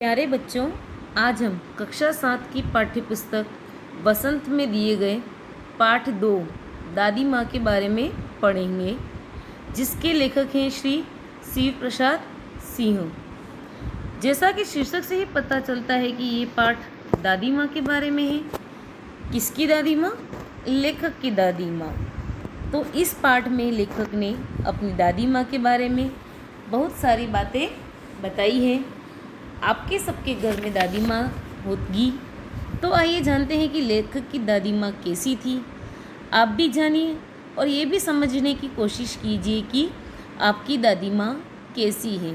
प्यारे बच्चों, आज हम कक्षा 7 की पाठ्यपुस्तक बसंत में दिए गए पाठ 2 दादी माँ के बारे में पढ़ेंगे, जिसके लेखक हैं श्री शिव प्रसाद सिंह। जैसा कि शीर्षक से ही पता चलता है कि ये पाठ दादी माँ के बारे में है। किसकी दादी माँ? लेखक की दादी माँ। तो इस पाठ में लेखक ने अपनी दादी माँ के बारे में बहुत सारी बातें बताई हैं। आपके सबके घर में दादी माँ होगी, तो आइए जानते हैं कि लेखक की दादी माँ कैसी थी। आप भी जानिए और ये भी समझने की कोशिश कीजिए कि आपकी दादी माँ कैसी है।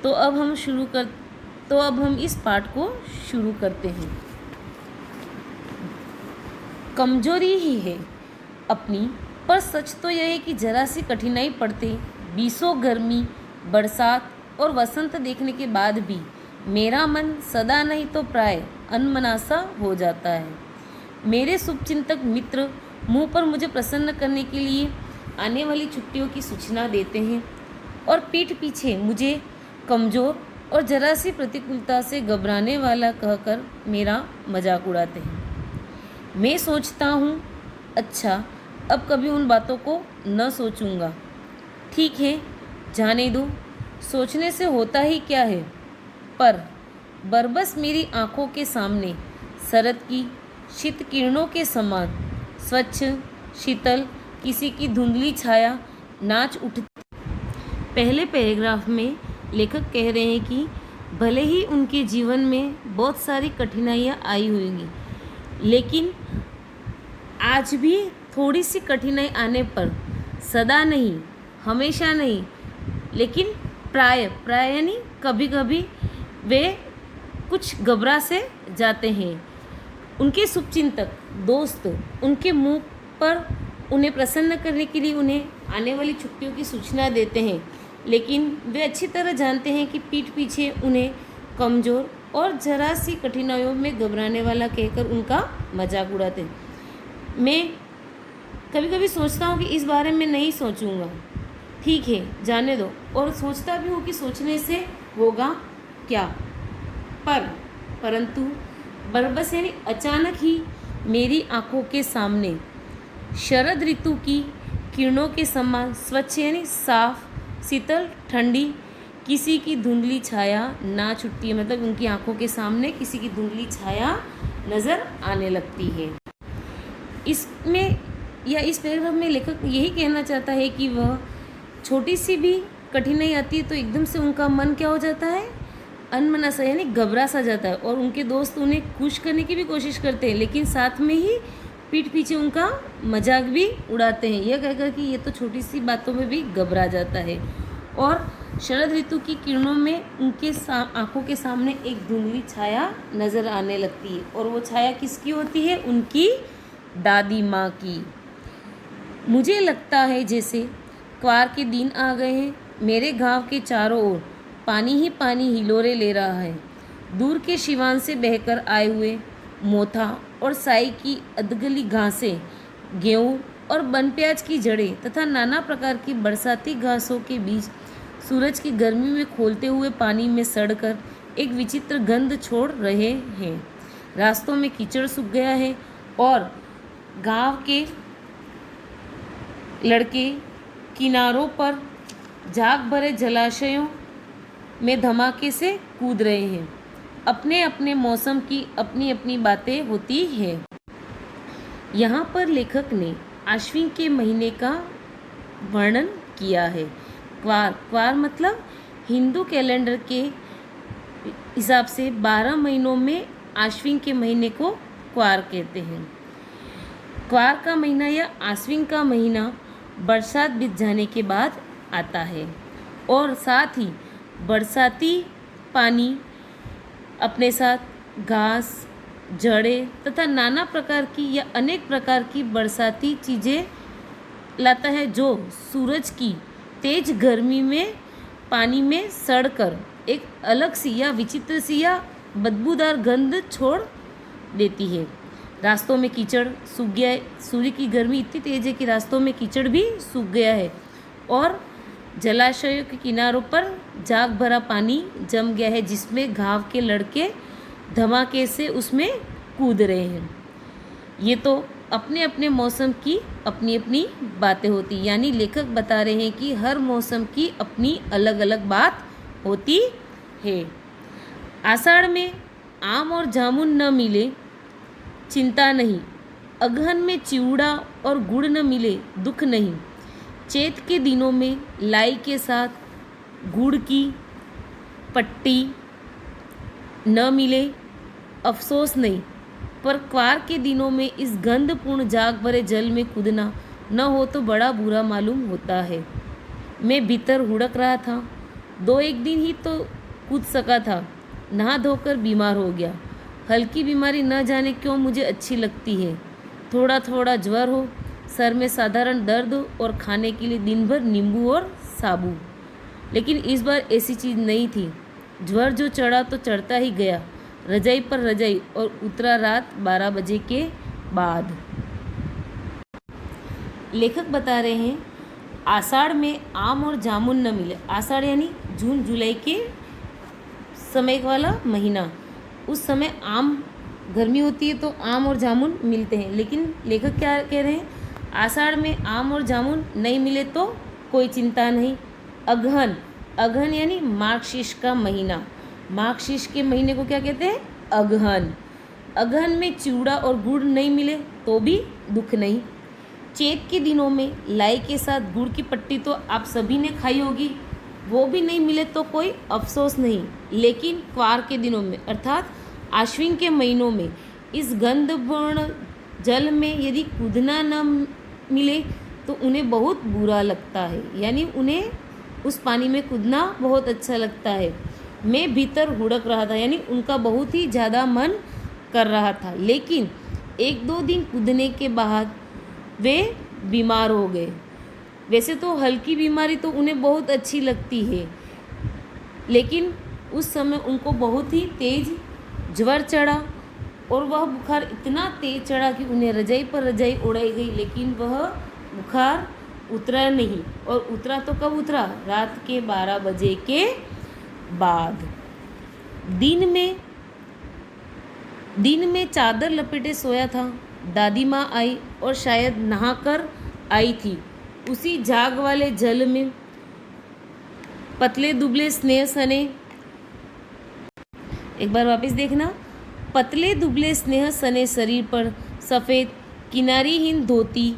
तो अब हम इस पाठ को शुरू करते हैं। कमजोरी ही है अपनी, पर सच तो यह है कि जरा सी कठिनाई पड़ते, बीसों गर्मी, बरसात और वसंत देखने के बाद भी मेरा मन सदा नहीं तो प्राय अनमनासा हो जाता है। मेरे शुभचिंतक मित्र मुंह पर मुझे प्रसन्न करने के लिए आने वाली छुट्टियों की सूचना देते हैं और पीठ पीछे मुझे कमज़ोर और जरा सी प्रतिकूलता से घबराने वाला कहकर मेरा मजाक उड़ाते हैं। मैं सोचता हूँ, अच्छा अब कभी उन बातों को न सोचूंगा। ठीक है, जाने दो, सोचने से होता ही क्या है। पर बरबस मेरी आंखों के सामने शरद की शीत किरणों के समान स्वच्छ शीतल किसी की धुंधली छाया नाच उठती। पहले पैराग्राफ में लेखक कह रहे हैं कि भले ही उनके जीवन में बहुत सारी कठिनाइयाँ आई होंगी, लेकिन आज भी थोड़ी सी कठिनाई आने पर सदा नहीं, हमेशा नहीं, लेकिन प्राय यानी कभी कभी वे कुछ घबरा से जाते हैं। उनके शुभचिंतक दोस्त उनके मुंह पर उन्हें प्रसन्न करने के लिए उन्हें आने वाली छुट्टियों की सूचना देते हैं, लेकिन वे अच्छी तरह जानते हैं कि पीठ पीछे उन्हें कमज़ोर और जरा सी कठिनाइयों में घबराने वाला कहकर उनका मजाक उड़ाते हैं। मैं कभी कभी सोचता हूँ कि इस बारे में नहीं सोचूंगा। ठीक है, जाने दो, और सोचता भी हूँ कि सोचने से होगा क्या। परंतु बरबस यानी अचानक ही मेरी आंखों के सामने शरद ऋतु की किरणों के समान स्वच्छ यानी साफ, शीतल, ठंडी किसी की धुंधली छाया नाच उठती है। मतलब उनकी आंखों के सामने किसी की धुंधली छाया नज़र आने लगती है। इसमें या इस पैराग्राफ में लेखक यही कहना चाहता है कि वह छोटी सी भी कठिनाई आती है तो एकदम से उनका मन क्या हो जाता है, अनमना सा यानी घबरा सा जाता है, और उनके दोस्त उन्हें खुश करने की भी कोशिश करते हैं, लेकिन साथ में ही पीठ पीछे उनका मजाक भी उड़ाते हैं, यह कहकर कि ये तो छोटी सी बातों में भी घबरा जाता है। और शरद ऋतु की किरणों में उनके आंखों के सामने एक धुंधली छाया नज़र आने लगती है, और वो छाया किसकी होती है? उनकी दादी माँ की। मुझे लगता है जैसे क्वार के दिन आ गए हैं। मेरे गांव के चारों ओर पानी ही पानी हिलोरे ले रहा है। दूर के शिवान से बहकर आए हुए मोथा और साई की अधगली घासें, गेहूँ और बनप्याज की जड़ें तथा नाना प्रकार की बरसाती घासों के बीच सूरज की गर्मी में खोलते हुए पानी में सड़कर एक विचित्र गंध छोड़ रहे हैं। रास्तों में कीचड़ सूख गया है और गांव के लड़के किनारों पर झाग भरे जलाशयों में धमाके से कूद रहे हैं। अपने अपने मौसम की अपनी अपनी बातें होती है। यहाँ पर लेखक ने आश्विन के महीने का वर्णन किया है। क्वार मतलब हिंदू कैलेंडर के हिसाब से 12 महीनों में आश्विन के महीने को क्वार कहते हैं। क्वार का महीना या आश्विन का महीना बरसात बीत जाने के बाद आता है, और साथ ही बरसाती पानी अपने साथ घास, जड़ें तथा नाना प्रकार की या अनेक प्रकार की बरसाती चीज़ें लाता है, जो सूरज की तेज गर्मी में पानी में सड़कर एक अलग सी या विचित्र सी या बदबूदार गंध छोड़ देती है। रास्तों में कीचड़ सूख गया है। सूर्य की गर्मी इतनी तेज है कि रास्तों में कीचड़ भी सूख गया है, और जलाशयों के किनारों पर जाग भरा पानी जम गया है जिसमें घाव के लड़के धमाके से उसमें कूद रहे हैं। ये तो अपने अपने मौसम की अपनी अपनी बातें होती, यानी लेखक बता रहे हैं कि हर मौसम की अपनी अलग अलग बात होती है। आषाढ़ में आम और जामुन न मिले चिंता नहीं, अगहन में चिवड़ा और गुड़ न मिले दुख नहीं, चैत के दिनों में लाई के साथ गुड़ की पट्टी न मिले अफसोस नहीं, पर क्वार के दिनों में इस गंधपूर्ण जाग भरे जल में कूदना न हो तो बड़ा बुरा मालूम होता है। मैं भीतर हुड़क रहा था, 2-1 दिन ही तो कूद सका था, नहा धोकर बीमार हो गया। हल्की बीमारी न जाने क्यों मुझे अच्छी लगती है। थोड़ा थोड़ा ज्वर हो, सर में साधारण दर्द हो और खाने के लिए दिन भर नींबू और साबू। लेकिन इस बार ऐसी चीज़ नहीं थी। ज्वर जो चढ़ा तो चढ़ता ही गया, रजाई पर रजाई, और उतरा रात 12 बजे के बाद। लेखक बता रहे हैं आषाढ़ में आम और जामुन न मिले। आषाढ़ यानी जून जुलाई के समय वाला महीना। उस समय आम गर्मी होती है तो आम और जामुन मिलते हैं, लेकिन लेखक क्या कह रहे हैं, आषाढ़ में आम और जामुन नहीं मिले तो कोई चिंता नहीं। अगहन, अगहन यानी मार्गशीर्ष का महीना। मार्गशीर्ष के महीने को क्या कहते हैं, अगहन। अगहन में चिवड़ा और गुड़ नहीं मिले तो भी दुख नहीं। चैत के दिनों में लाई के साथ गुड़ की पट्टी तो आप सभी ने खाई होगी, वो भी नहीं मिले तो कोई अफसोस नहीं। लेकिन क्वार के दिनों में अर्थात आश्विन के महीनों में इस गंधपूर्ण जल में यदि कूदना न मिले तो उन्हें बहुत बुरा लगता है, यानी उन्हें उस पानी में कूदना बहुत अच्छा लगता है। मैं भीतर हुड़क रहा था, यानी उनका बहुत ही ज़्यादा मन कर रहा था। लेकिन 1-2 दिन कूदने के बाद वे बीमार हो गए। वैसे तो हल्की बीमारी तो उन्हें बहुत अच्छी लगती है, लेकिन उस समय उनको बहुत ही तेज़ ज्वर चढ़ा और वह बुखार इतना तेज चढ़ा कि उन्हें रजाई पर रजाई उड़ाई गई, लेकिन वह बुखार उतरा नहीं। और उतरा तो कब उतरा, रात के 12 बजे के बाद। दिन में चादर लपेटे सोया था। दादी माँ आई और शायद नहाकर आई थी। उसी झाग वाले जल में पतले दुबले स्नेह सने, एक बार वापस देखना, पतले दुबले स्नेह सने शरीर पर सफ़ेद किनारीहीन धोती,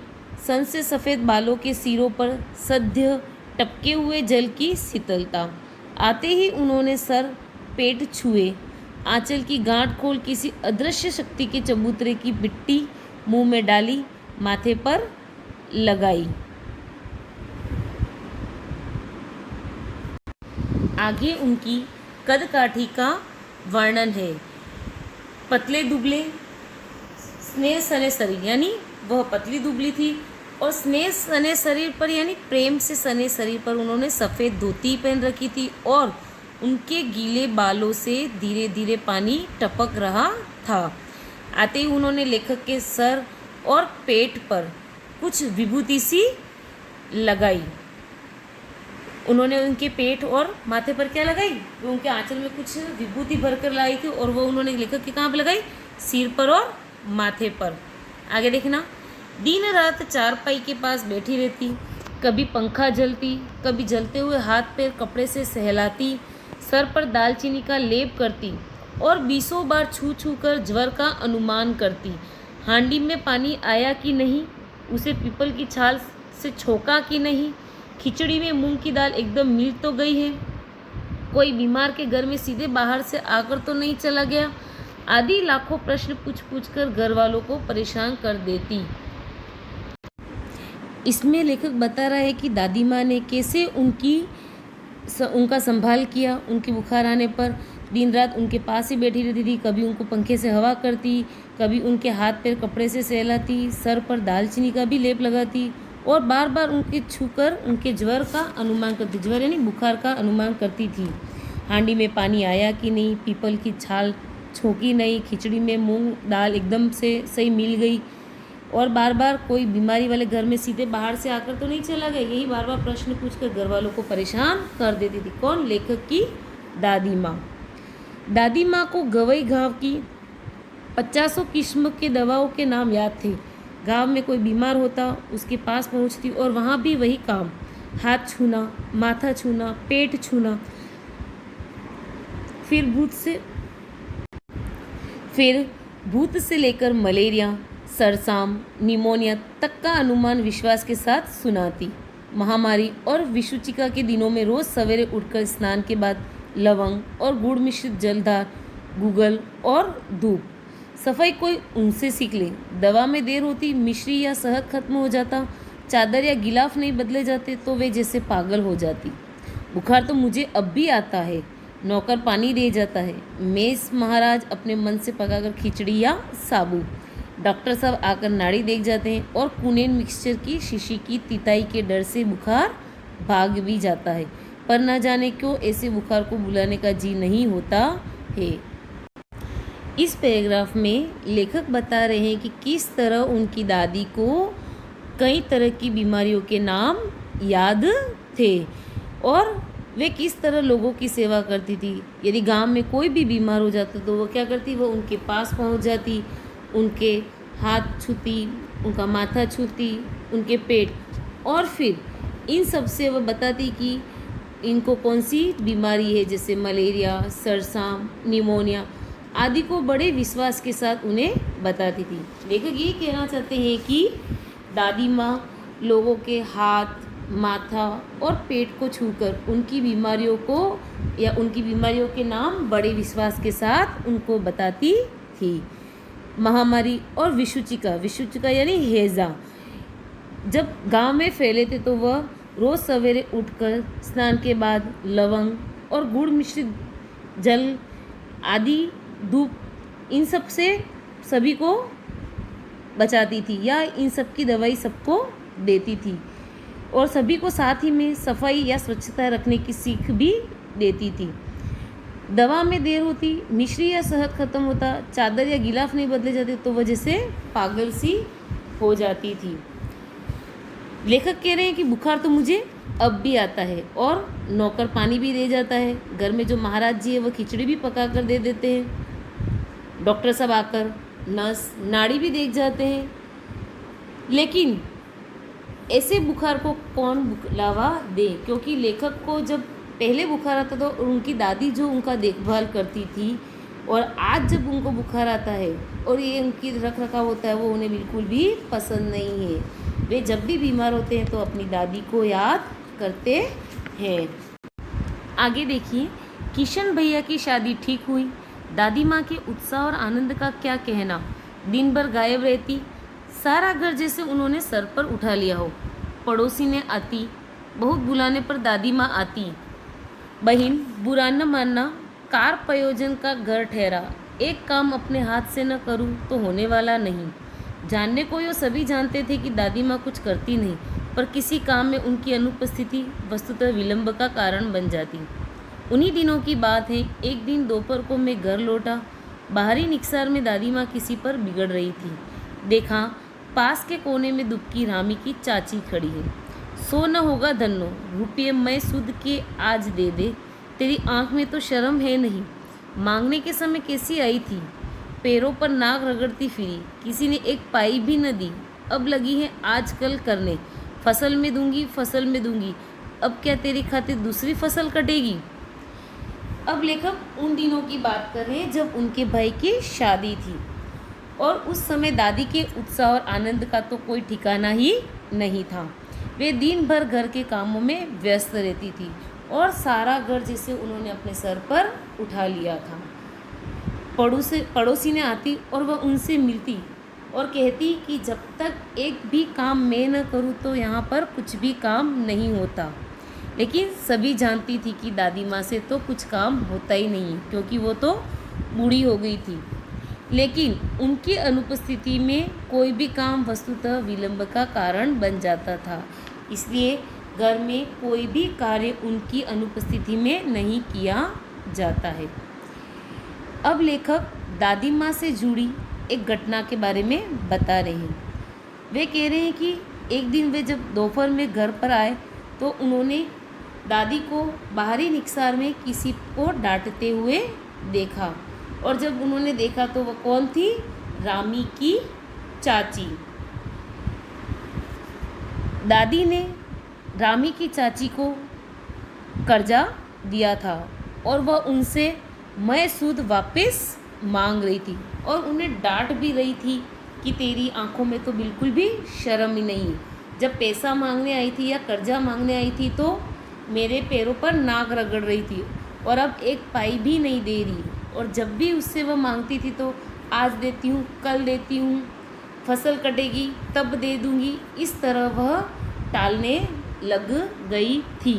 सन से सफ़ेद बालों के सिरों पर सद्य टपके हुए जल की शीतलता। आते ही उन्होंने सर पेट छुए, आंचल की गांठ खोल किसी अदृश्य शक्ति के चबूतरे की मिट्टी मुंह में डाली, माथे पर लगाई। आगे उनकी कदकाठी का वर्णन है। पतले दुबले स्नेह सने शरीर, यानी वह पतली दुबली थी और स्नेह सने शरीर पर यानी प्रेम से सने शरीर पर उन्होंने सफ़ेद धोती पहन रखी थी और उनके गीले बालों से धीरे धीरे पानी टपक रहा था। आते ही उन्होंने लेखक के सर और पेट पर कुछ विभूति सी लगाई। उन्होंने उनके पेट और माथे पर क्या लगाई, वो उनके आंचल में कुछ विभूति भरकर लाई थी और वो उन्होंने लेखक के कहाँ पर लगाई, सिर पर और माथे पर। आगे देखना, दिन रात चारपाई के पास बैठी रहती, कभी पंखा जलती, कभी जलते हुए हाथ पैर कपड़े से सहलाती, सर पर दालचीनी का लेप करती और 20 बार छू छू कर ज्वर का अनुमान करती। हांडी में पानी आया कि नहीं, उसे पीपल की छाल से छोका कि नहीं, खिचड़ी में मूंग की दाल एकदम मिल तो गई है, कोई बीमार के घर में सीधे बाहर से आकर तो नहीं चला गया, आदि लाखों प्रश्न पूछ पूछ कर घर वालों को परेशान कर देती। इसमें लेखक बता रहा है कि दादी माँ ने कैसे उनका संभाल किया। उनके बुखार आने पर दिन रात उनके पास ही बैठी रहती थी, कभी उनको पंखे से हवा करती, कभी उनके हाथ पैर कपड़े से सहलाती, सर पर दालचीनी का भी लेप लगाती और बार बार उनके छूकर उनके ज्वर का अनुमान करती, ज्वर यानी बुखार का अनुमान करती थी। हांडी में पानी आया कि नहीं, पीपल की छाल छोकी नहीं, खिचड़ी में मूंग दाल एकदम से सही मिल गई और बार बार कोई बीमारी वाले घर में सीधे बाहर से आकर तो नहीं चला गया, यही बार बार प्रश्न पूछकर घर वालों को परेशान कर देती थी। कौन? लेखक की दादी माँ। दादी माँ को गवई घाव की 50 किस्म के दवाओं के नाम याद थे। गांव में कोई बीमार होता उसके पास पहुंचती और वहाँ भी वही काम, हाथ छूना, माथा छूना, पेट छूना। फिर भूत से लेकर मलेरिया, सरसाम, निमोनिया तक का अनुमान विश्वास के साथ सुनाती। महामारी और विषुचिका के दिनों में रोज़ सवेरे उठकर स्नान के बाद लवंग और गुड़ मिश्रित जलधार, गूगल और धूप। सफाई कोई उनसे सीख ले। दवा में देर होती, मिश्री या शहद खत्म हो जाता, चादर या गिलाफ नहीं बदले जाते तो वे जैसे पागल हो जाती। बुखार तो मुझे अब भी आता है, नौकर पानी दे जाता है, मेस महाराज अपने मन से पकाकर खिचड़ी या साबू, डॉक्टर साहब आकर नाड़ी देख जाते हैं और कुनेन मिक्सचर की शीशी की तिताई के डर से बुखार भाग भी जाता है। पर न जाने क्यों ऐसे बुखार को बुलाने का जी नहीं होता है। इस पैराग्राफ में लेखक बता रहे हैं कि किस तरह उनकी दादी को कई तरह की बीमारियों के नाम याद थे और वे किस तरह लोगों की सेवा करती थी। यदि गांव में कोई भी बीमार हो जाता तो वो क्या करती, वो उनके पास पहुंच जाती, उनके हाथ छूती, उनका माथा छूती, उनके पेट, और फिर इन सब से वह बताती कि इनको कौन सी बीमारी है, जैसे मलेरिया, सरसाम, निमोनिया आदि को बड़े विश्वास के साथ उन्हें बताती थी। लेखक ये कहना चाहते हैं कि दादी माँ लोगों के हाथ, माथा और पेट को छूकर उनकी बीमारियों को या उनकी बीमारियों के नाम बड़े विश्वास के साथ उनको बताती थी। महामारी और विषुचिका यानी हैजा जब गांव में फैले थे तो वह रोज़ सवेरे उठकर स्नान के बाद लवंग और गुड़ मिश्रित जल आदि, धूप, इन सब से सभी को बचाती थी या इन सब की दवाई सबको देती थी और सभी को साथ ही में सफाई या स्वच्छता रखने की सीख भी देती थी। दवा में देर होती, मिश्री या शहद खत्म होता, चादर या गिलाफ नहीं बदले जाते तो वजह से पागल सी हो जाती थी। लेखक कह रहे हैं कि बुखार तो मुझे अब भी आता है और नौकर पानी भी दे जाता है, घर में जो महाराज जी है वो खिचड़ी भी पका कर दे देते हैं, डॉक्टर साहब आकर नस नाड़ी भी देख जाते हैं। लेकिन ऐसे बुखार को कौन बुलावा दे, क्योंकि लेखक को जब पहले बुखार आता था और उनकी दादी जो उनका देखभाल करती थी और आज जब उनको बुखार आता है और ये उनकी रख रखाव होता है वो उन्हें बिल्कुल भी पसंद नहीं है। वे जब भी बीमार होते हैं तो अपनी दादी को याद करते हैं। आगे देखिए, किशन भैया की शादी ठीक हुई। दादी माँ के उत्साह और आनंद का क्या कहना। दिन भर गायब रहती, सारा घर जैसे उन्होंने सर पर उठा लिया हो। पड़ोसी ने आती, बहुत बुलाने पर दादी माँ आती। बहन बुरा न मानना, कार प्रयोजन का घर ठहरा, एक काम अपने हाथ से न करूँ तो होने वाला नहीं। जानने को यो सभी जानते थे कि दादी माँ कुछ करती नहीं, पर किसी काम में उनकी अनुपस्थिति वस्तुतः विलंब का कारण बन जाती। उन्हीं दिनों की बात है, एक दिन दोपहर को मैं घर लौटा। बाहरी निकसार में दादी माँ किसी पर बिगड़ रही थी। देखा पास के कोने में दुबकी रामी की चाची खड़ी है। सो न होगा धन्नो, रुपये मैं सुध के आज दे दे, तेरी आंख में तो शर्म है नहीं। मांगने के समय कैसी आई थी, पैरों पर नाक रगड़ती फिरी, किसी ने एक पाई भी न दी। अब लगी है आजकल करने, फसल में दूंगी, फसल में दूंगी। अब क्या तेरी खातिर दूसरी फसल कटेगी। अब लेखक उन दिनों की बात कर रहे हैं जब उनके भाई की शादी थी और उस समय दादी के उत्साह और आनंद का तो कोई ठिकाना ही नहीं था। वे दिन भर घर के कामों में व्यस्त रहती थी और सारा घर जैसे उन्होंने अपने सर पर उठा लिया था। पड़ोसी ने आती और वह उनसे मिलती और कहती कि जब तक एक भी काम मैं न करूं तो यहाँ पर कुछ भी काम नहीं होता। लेकिन सभी जानती थी कि दादी माँ से तो कुछ काम होता ही नहीं, क्योंकि वो तो बूढ़ी हो गई थी। लेकिन उनकी अनुपस्थिति में कोई भी काम वस्तुतः विलंब का कारण बन जाता था। इसलिए घर में कोई भी कार्य उनकी अनुपस्थिति में नहीं किया जाता है। अब लेखक दादी माँ से जुड़ी एक घटना के बारे में बता रहे हैं। वे कह रहे हैं कि एक दिन वे जब दोपहर में घर पर आए तो उन्होंने दादी को बाहरी निकसार में किसी को डांटते हुए देखा, और जब उन्होंने देखा तो वह कौन थी? रामी की चाची। दादी ने रामी की चाची को कर्जा दिया था और वह उनसे मैं सूद वापस मांग रही थी और उन्हें डांट भी रही थी कि तेरी आंखों में तो बिल्कुल भी शर्म ही नहीं। जब पैसा मांगने आई थी या कर्जा मांगने आई थी तो मेरे पैरों पर नाक रगड़ रही थी, और अब एक पाई भी नहीं दे रही, और जब भी उससे वह मांगती थी तो आज देती हूँ, कल देती हूँ, फसल कटेगी तब दे दूँगी, इस तरह वह टालने लग गई थी।